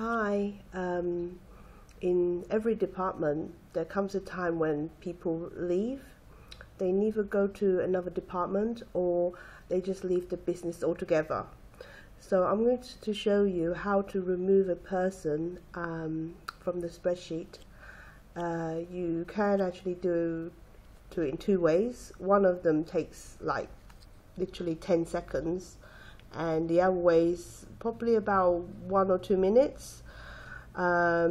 Hi. In every department, there comes a time when people leave. They neither go to another department or they just leave the business altogether. So I'm going to show you how to remove a person from the spreadsheet. You can actually do it in two ways. One of them takes like literally 10 seconds and the other way is probably about 1 or 2 minutes. I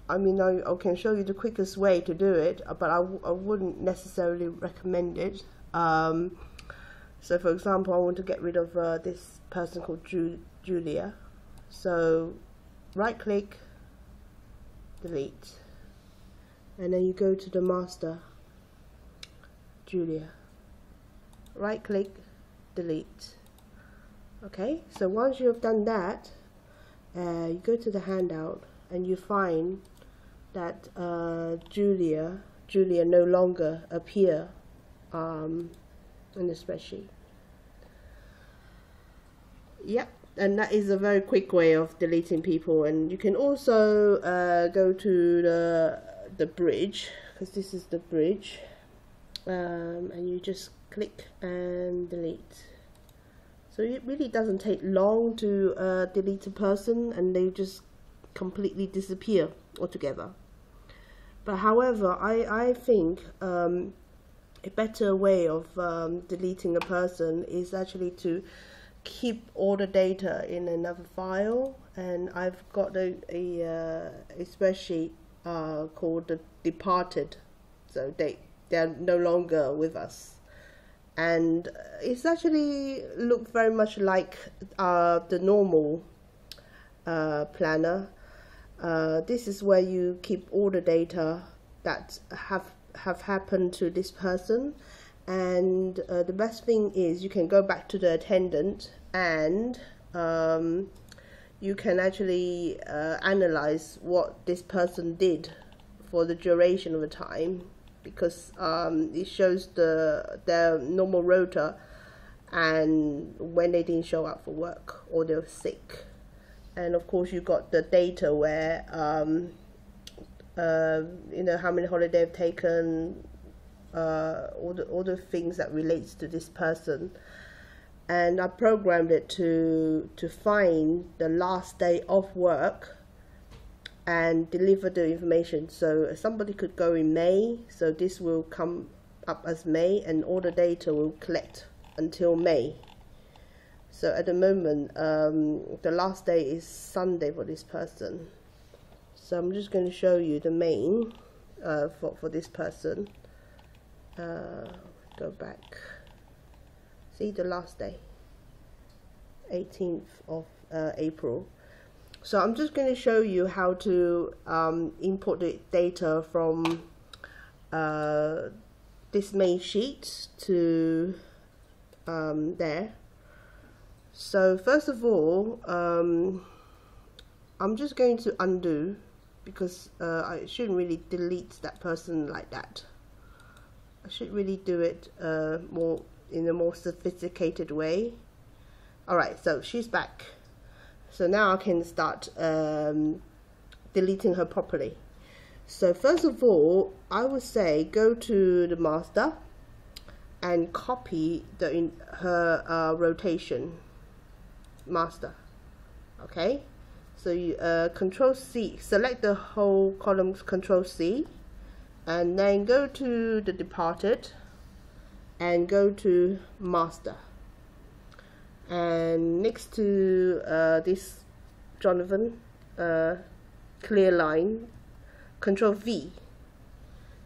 can show you the quickest way to do it, but I wouldn't necessarily recommend it. So for example, I want to get rid of this person called Julia. So right click, delete, and then you go to the master, Julia, right click, delete. Okay, so once you have done that, you go to the handout and you find that Julia no longer appear in the spreadsheet. Yep, and that is a very quick way of deleting people. And you can also go to the bridge, because this is the bridge, and you just click and delete. So it really doesn't take long to delete a person, and they just completely disappear altogether. But however, I think a better way of deleting a person is actually to keep all the data in another file. And I've got a spreadsheet called the departed, so they're no longer with us. And it's actually look very much like the normal planner. This is where you keep all the data that have happened to this person. And the best thing is you can go back to the attendant and you can actually analyze what this person did for the duration of the time, because it shows their normal rota and when they didn't show up for work or they were sick. And of course you got the data where how many holidays they've taken, all the things that relates to this person. And I programmed it to find the last day of work and deliver the information. So somebody could go in May, so this will come up as May, and all the data will collect until May. So at the moment, the last day is Sunday for this person. So I'm just going to show you the main for this person. Go back. See the last day, 18th of April. So I'm just going to show you how to import the data from this main sheet to there. So first of all, I'm just going to undo, because I shouldn't really delete that person like that. I should really do it in a more sophisticated way. Alright, so she's back. So now I can start deleting her properly. So first of all, I would say go to the master and copy her rotation master. Okay, so you Control C, select the whole column, Control C, and then go to the departed and go to master. And next to this Jonathan, clear line, Control V.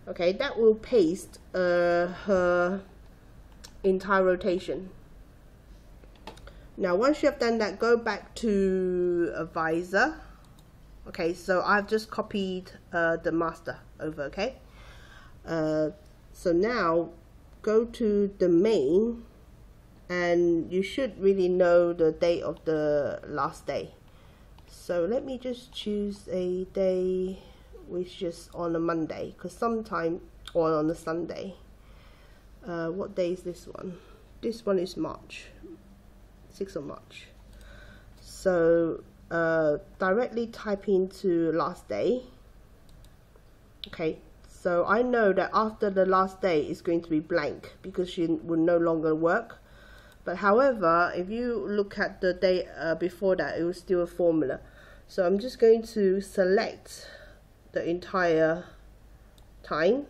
Okay, that will paste her entire rotation. Now once you have done that, go back to advisor. Okay, so I've just copied the master over. Okay, so now go to the main, and you should really know the date of the last day. So let me just choose a day which is on a Monday, because sometime, or on a Sunday. What day is this one? This one is March, 6th of March. So directly type into last day. Okay, so I know that after the last day it's going to be blank because she will no longer work. But however, if you look at the day before that, it was still a formula. So I'm just going to select the entire time,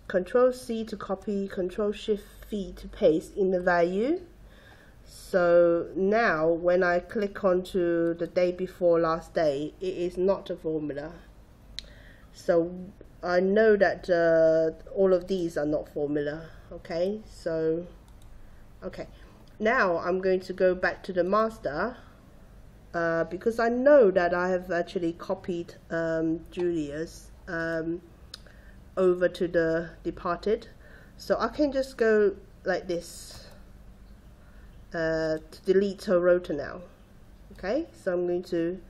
Control C to copy, Control Shift V to paste in the value. So now when I click onto the day before last day, it is not a formula. So I know that all of these are not formula. Okay, so okay, now I'm going to go back to the master because I know that I have actually copied Julia's over to the departed. So I can just go like this to delete her rota now. Okay, so I'm going to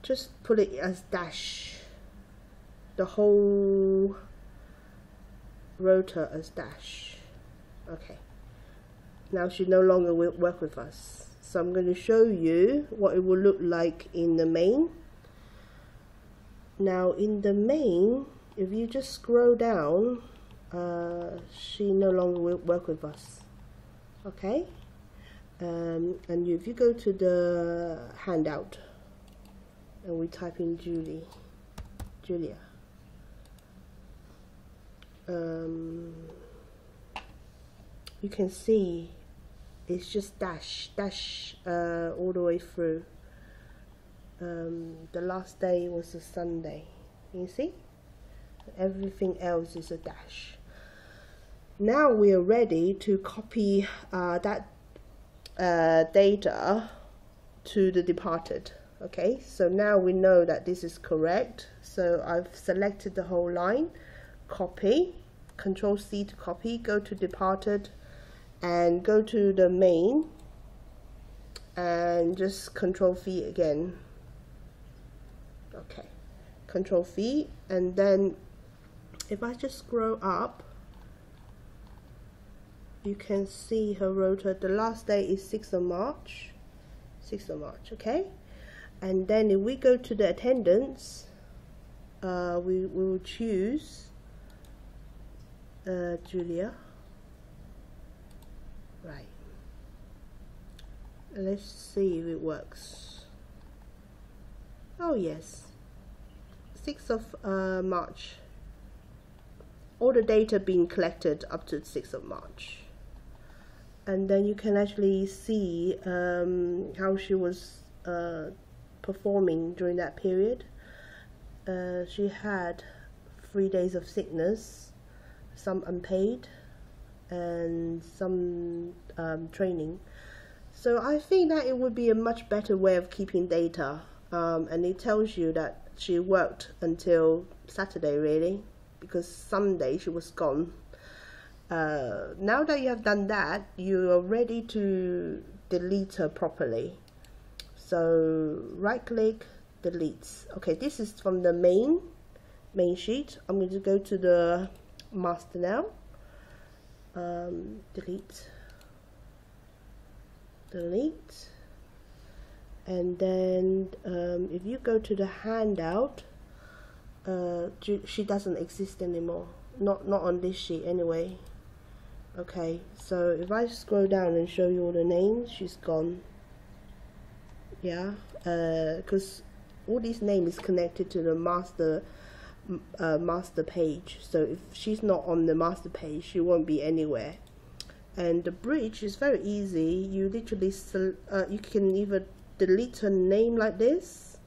just put it as dash, the whole rota as dash. Okay, now she no longer will work with us. So I'm going to show you what it will look like in the main. Now in the main, if you just scroll down, she no longer will work with us. Okay, and if you go to the handout and we type in Julia, you can see it's just dash all the way through. The last day was a Sunday. You see, everything else is a dash. Now we are ready to copy that data to the departed. Okay, so now we know that this is correct. So I've selected the whole line, copy, Control C to copy, go to departed and go to the main and just Control V again. Okay, Control V, and then if I just scroll up, you can see her rota. The last day is 6th of March. 6th of March, okay? And then if we go to the attendance, we will choose Julia. Right. Let's see if it works. Oh yes, 6th of March. All the data being collected up to 6th of March. And then you can actually see how she was performing during that period. She had 3 days of sickness, some unpaid and some training. So I think that it would be a much better way of keeping data, and it tells you that she worked until Saturday really, because Sunday she was gone. Now that you have done that, you are ready to delete her properly. So right click, delete. Okay, this is from the main sheet. I'm going to go to the master now. Delete, and then if you go to the handout, she doesn't exist anymore, not on this sheet anyway. Okay, so if I scroll down and show you all the names, she's gone. Yeah, because all these names is connected to the master page, so if she's not on the master page, she won't be anywhere. And the bridge is very easy. You literally you can either delete her name like this,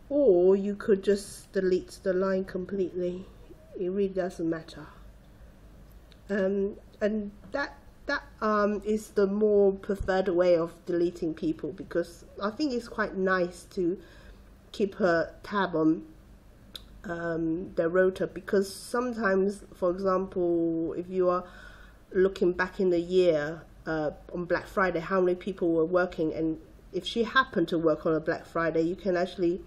or you could just delete the line completely. It really doesn't matter. And that is the more preferred way of deleting people, because I think it's quite nice to keep her tab on their rota, because sometimes, for example, if you are looking back in the year on Black Friday, how many people were working, and if she happened to work on a Black Friday, you can actually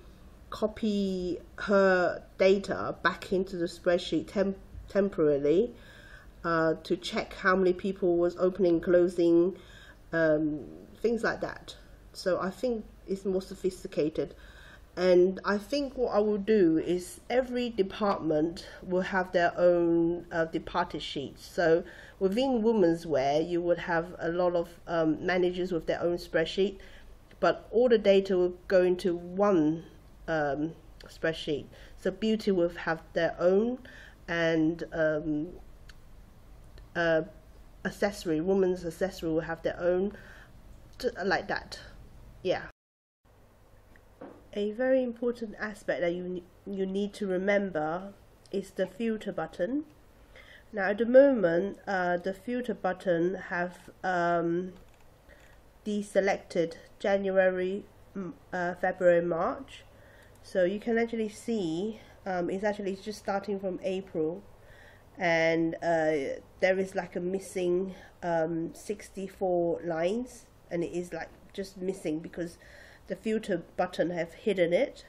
copy her data back into the spreadsheet temporarily to check how many people was opening, closing, things like that. So I think it's more sophisticated. And I think what I will do is every department will have their own department sheets. So within women's wear, you would have a lot of managers with their own spreadsheet, but all the data will go into one spreadsheet. So beauty will have their own, and accessory, women's accessory will have their own, like that. Yeah. A very important aspect that you need to remember is the filter button. Now at the moment, the filter button have deselected January, February, March. So you can actually see it's actually just starting from April, and there is like a missing 64 lines, and it is like just missing because the filter button have hidden it.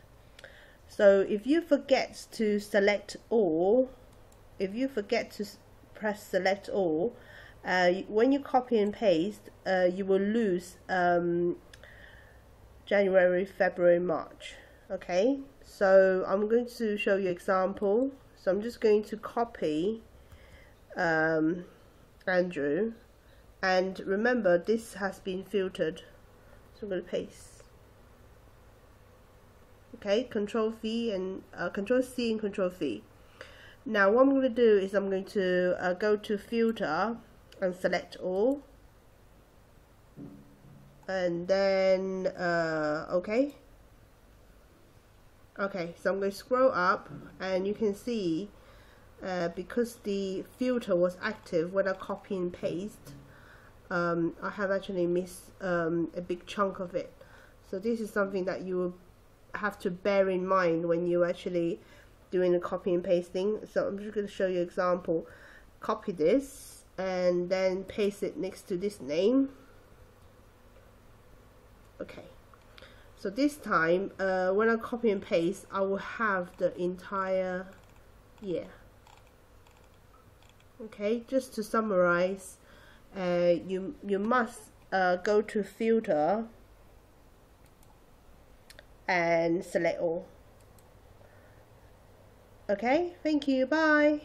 So if you forget to select all, if you forget to press select all, when you copy and paste, you will lose January, February, March. Okay, so I'm going to show you example. So I'm just going to copy Andrew, and remember this has been filtered, so I'm going to paste. Okay, Control V and Control C and Control V. Now what I'm going to do is I'm going to go to filter and select all, and then okay, so I'm going to scroll up, and you can see because the filter was active when I copy and paste, I have actually missed a big chunk of it. So this is something that you will have to bear in mind when you actually doing the copy and pasting. So I'm just going to show you an example. Copy this and then paste it next to this name. Okay, so this time when I copy and paste, I will have the entire year. Okay, just to summarize, you must go to filter and select all. Okay, thank you, bye.